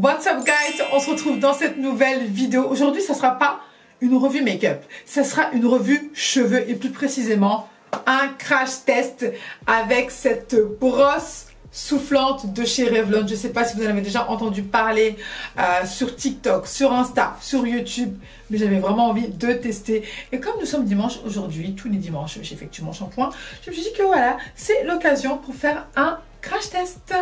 What's up guys, on se retrouve dans cette nouvelle vidéo. Aujourd'hui, ça sera pas une revue make-up, ça sera une revue cheveux et plus précisément un crash test avec cette brosse soufflante de chez Revlon. Je sais pas si vous en avez déjà entendu parler sur TikTok, sur Insta, sur YouTube, mais j'avais vraiment envie de tester. Et comme nous sommes dimanche aujourd'hui, tous les dimanches j'effectue mon shampoing, je me suis dit que voilà, c'est l'occasion pour faire un crash test.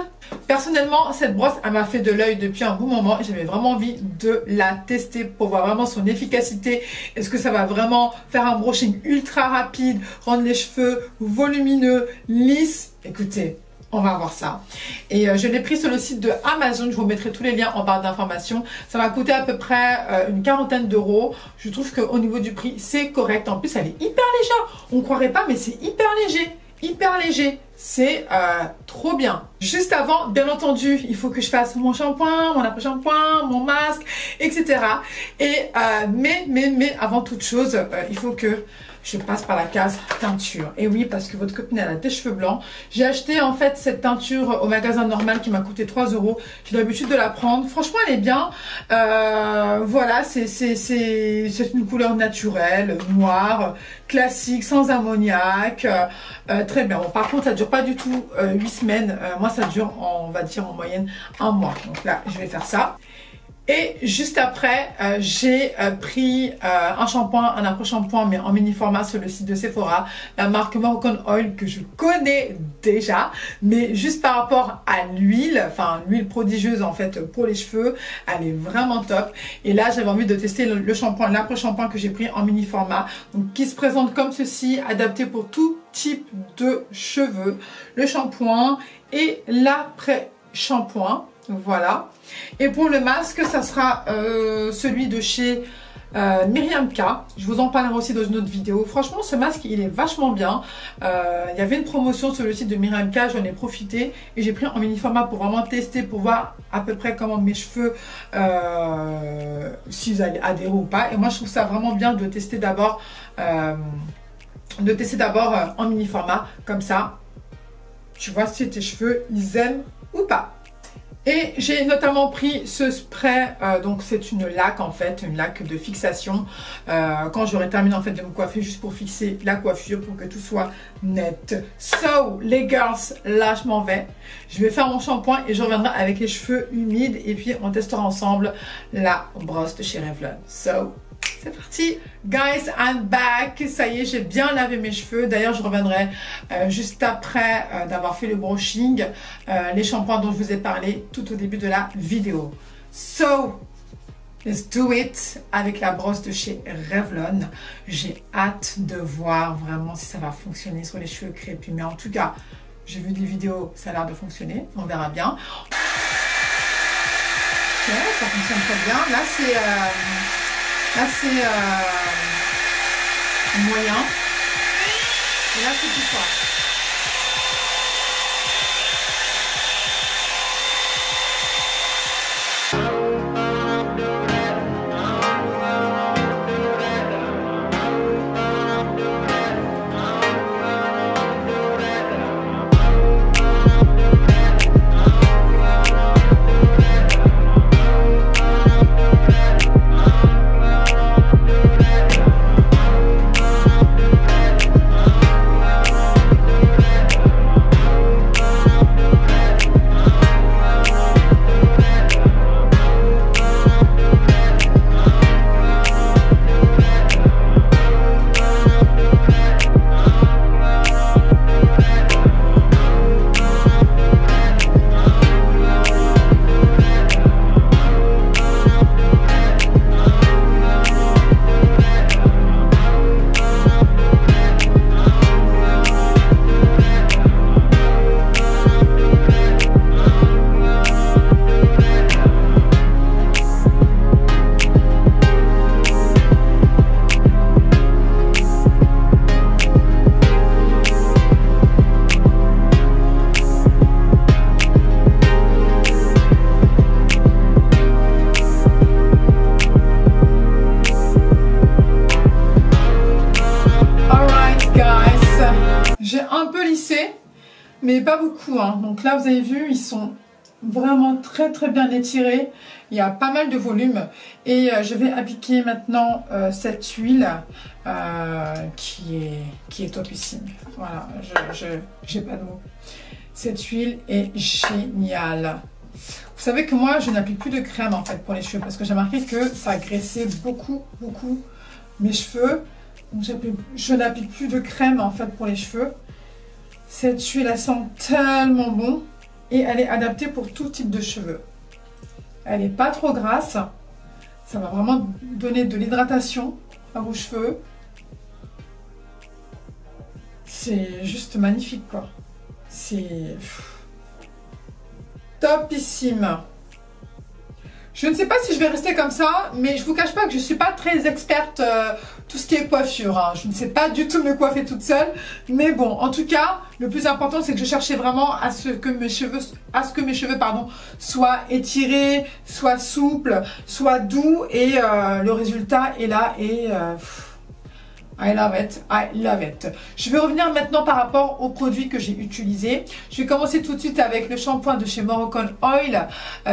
Personnellement, cette brosse, elle m'a fait de l'œil depuis un bon moment et j'avais vraiment envie de la tester pour voir vraiment son efficacité. Est-ce que ça va vraiment faire un brushing ultra rapide, rendre les cheveux volumineux, lisses? Écoutez, on va voir ça. Et je l'ai pris sur le site de Amazon. Je vous mettrai tous les liens en barre d'informations. Ça m'a coûté à peu près une quarantaine d'euros. Je trouve qu'au niveau du prix, c'est correct. En plus, elle est hyper légère. On ne croirait pas, mais c'est hyper léger. Hyper léger, c'est trop bien. Juste avant, bien entendu, il faut que je fasse mon shampoing, mon après-shampoing, mon masque, etc. Et mais avant toute chose, il faut que je passe par la case teinture. Et oui, parce que votre copine elle a des cheveux blancs. J'ai acheté en fait cette teinture au magasin normal qui m'a coûté 3 euros. J'ai l'habitude de la prendre. Franchement, elle est bien. Voilà, c'est une couleur naturelle, noire, classique, sans ammoniac. Très bien. Bon, par contre, ça dure pas du tout 8 semaines. Moi, ça dure, on va dire en moyenne, un mois. Donc là, je vais faire ça. Et juste après, j'ai pris un shampoing, un après-shampoing, mais en mini format sur le site de Sephora, la marque Moroccan Oil que je connais déjà, mais juste par rapport à l'huile, enfin l'huile prodigieuse en fait pour les cheveux, elle est vraiment top. Et là, j'avais envie de tester le shampoing, l'après-shampoing que j'ai pris en mini format, donc qui se présente comme ceci, adapté pour tout type de cheveux, le shampoing et l'après-shampoing. Voilà. Et pour le masque, ça sera celui de chez Myriam K. Je vous en parlerai aussi dans une autre vidéo. Franchement, ce masque, il est vachement bien. Il y avait une promotion sur le site de Myriam K. J'en ai profité et j'ai pris en mini format pour vraiment tester, pour voir à peu près comment mes cheveux, s'ils allaient adhérer ou pas. Et moi, je trouve ça vraiment bien de tester d'abord en mini format. Comme ça, tu vois si tes cheveux, ils aiment ou pas. Et j'ai notamment pris ce spray, donc c'est une laque en fait, une laque de fixation. Quand j'aurai terminé en fait de me coiffer, juste pour fixer la coiffure, pour que tout soit net. So, les girls, là je m'en vais. Je vais faire mon shampoing et je reviendrai avec les cheveux humides. Et puis on testera ensemble la brosse de chez Revlon. So, c'est parti. Guys, I'm back. Ça y est, j'ai bien lavé mes cheveux. D'ailleurs, je reviendrai juste après d'avoir fait le brushing, les shampoings dont je vous ai parlé tout au début de la vidéo. So, let's do it avec la brosse de chez Revlon. J'ai hâte de voir vraiment si ça va fonctionner sur les cheveux crépus. Mais en tout cas, j'ai vu des vidéos, ça a l'air de fonctionner. On verra bien. Ok, ça fonctionne très bien. Là, c'est moyen. Et là, c'est plus fort. mais pas beaucoup, hein. Donc là vous avez vu, ils sont vraiment très très bien étiré. Il y a pas mal de volume. Et je vais appliquer maintenant cette huile qui est topissime. Voilà, j'ai pas de mots. Cette huile est géniale. Vous savez que moi, je n'applique plus de crème en fait pour les cheveux parce que j'ai remarqué que ça graissait beaucoup mes cheveux. Donc je n'applique plus de crème en fait pour les cheveux. Cette huile, elle sent tellement bon et elle est adaptée pour tout type de cheveux. Elle n'est pas trop grasse. Ça va vraiment donner de l'hydratation à vos cheveux. C'est juste magnifique quoi. C'est topissime. Je ne sais pas si je vais rester comme ça, mais je vous cache pas que je suis pas très experte tout ce qui est coiffure. Hein. Je ne sais pas du tout me coiffer toute seule, mais bon, en tout cas, le plus important c'est que je cherchais vraiment à ce que mes cheveux, soient étirés, soient souples, soient doux, et le résultat est là et I love it, I love it. Je vais revenir maintenant par rapport aux produits que j'ai utilisés. Je vais commencer tout de suite avec le shampoing de chez Moroccan Oil.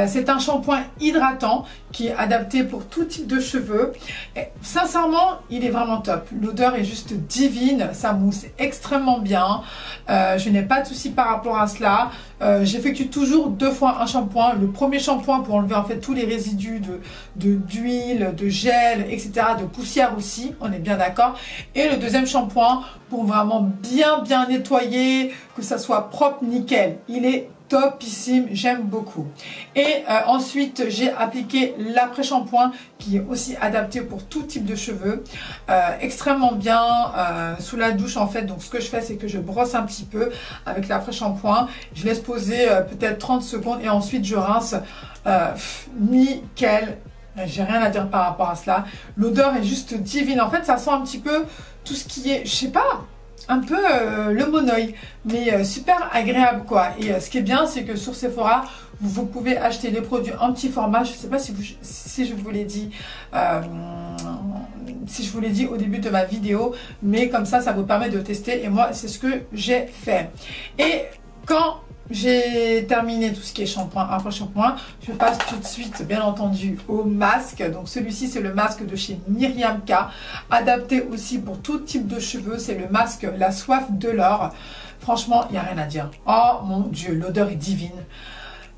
C'est un shampoing hydratant qui est adapté pour tout type de cheveux. Et, sincèrement, il est vraiment top. L'odeur est juste divine, ça mousse extrêmement bien. Je n'ai pas de souci par rapport à cela. J'effectue toujours 2 fois un shampoing. Le premier shampoing pour enlever en fait tous les résidus d'huile, de gel, etc., de poussière aussi, on est bien d'accord. Et le deuxième shampoing pour vraiment bien nettoyer, que ça soit propre, nickel. Il est topissime, j'aime beaucoup. Et ensuite, j'ai appliqué l'après-shampoing qui est aussi adapté pour tout type de cheveux. Extrêmement bien, sous la douche en fait. Donc ce que je fais, c'est que je brosse un petit peu avec l'après-shampoing. Je laisse poser peut-être 30 secondes et ensuite je rince. Nickel. J'ai rien à dire par rapport à cela. L'odeur est juste divine. En fait, ça sent un petit peu tout ce qui est, je sais pas, un peu le monoï, mais super agréable quoi. Et ce qui est bien, c'est que sur Sephora, vous pouvez acheter les produits en petit format. Je sais pas si je vous l'ai dit, au début de ma vidéo, mais comme ça vous permet de tester. Et moi, c'est ce que j'ai fait. Et quand j'ai terminé tout ce qui est shampoing, après shampoing, je passe tout de suite, bien entendu, au masque. Donc celui-ci, c'est le masque de chez Myriam K, adapté aussi pour tout type de cheveux. C'est le masque La Soif de l'Or. Franchement, il n'y a rien à dire. Oh mon Dieu, l'odeur est divine.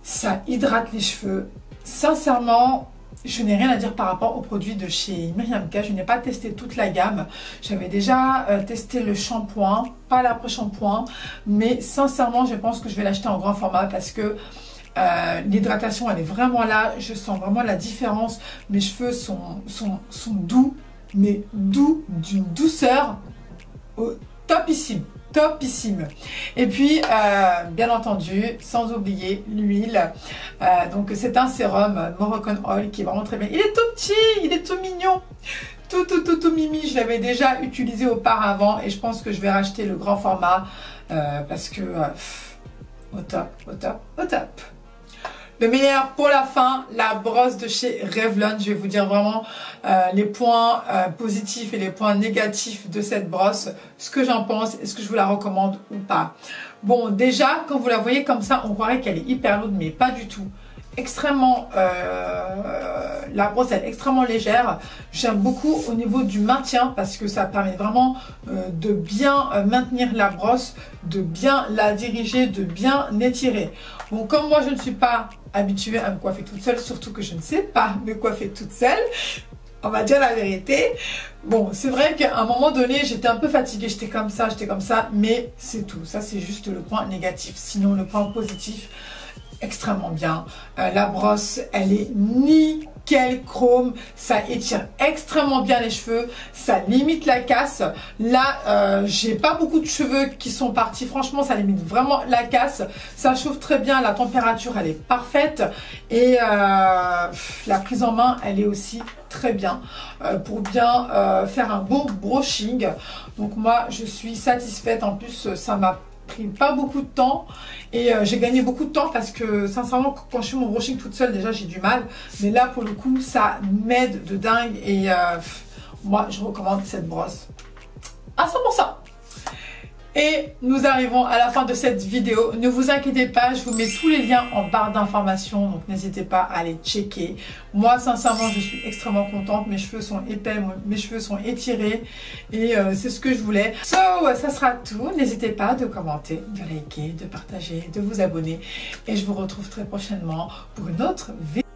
Ça hydrate les cheveux. Sincèrement, je n'ai rien à dire par rapport aux produits de chez Myriam K. Je n'ai pas testé toute la gamme. J'avais déjà testé le shampoing, pas l'après-shampoing. Mais sincèrement, je pense que je vais l'acheter en grand format parce que l'hydratation, elle est vraiment là. Je sens vraiment la différence. Mes cheveux sont doux, mais doux, d'une douceur topissime. Topissime. Et puis, bien entendu, sans oublier l'huile. Donc, c'est un sérum Moroccan Oil qui est vraiment très bien. Il est tout petit, il est tout mignon. Tout mimi. Je l'avais déjà utilisé auparavant et je pense que je vais racheter le grand format parce que au top. Le meilleur pour la fin, la brosse de chez Revlon. Je vais vous dire vraiment les points positifs et les points négatifs de cette brosse, ce que j'en pense, est-ce que je vous la recommande ou pas. Bon, déjà, quand vous la voyez comme ça, on croirait qu'elle est hyper lourde, mais pas du tout. Extrêmement, la brosse elle est extrêmement légère. J'aime beaucoup au niveau du maintien parce que ça permet vraiment de bien maintenir la brosse, de bien la diriger, de bien étirer. Bon, comme moi je ne suis pas habituée à me coiffer toute seule, surtout que je ne sais pas me coiffer toute seule, on va dire la vérité. Bon, c'est vrai qu'à un moment donné, j'étais un peu fatiguée, j'étais comme ça, mais c'est tout. Ça, c'est juste le point négatif. Sinon, le point positif, extrêmement bien. La brosse, elle est nickel chrome. Ça étire extrêmement bien les cheveux. Ça limite la casse. Là, j'ai pas beaucoup de cheveux qui sont partis. Franchement, ça limite vraiment la casse. Ça chauffe très bien. La température, elle est parfaite. Et la prise en main, elle est aussi très bien pour bien faire un beau brushing. Donc moi, je suis satisfaite. En plus, ça m'a pris pas beaucoup de temps et j'ai gagné beaucoup de temps parce que sincèrement quand je fais mon brushing toute seule déjà j'ai du mal, mais là pour le coup ça m'aide de dingue et moi je recommande cette brosse à 100%. Et nous arrivons à la fin de cette vidéo. Ne vous inquiétez pas, je vous mets tous les liens en barre d'informations. Donc n'hésitez pas à les checker. Moi, sincèrement, je suis extrêmement contente. Mes cheveux sont épais, mes cheveux sont étirés. Et c'est ce que je voulais. So, ça sera tout. N'hésitez pas de commenter, de liker, de partager, de vous abonner. Et je vous retrouve très prochainement pour une autre vidéo.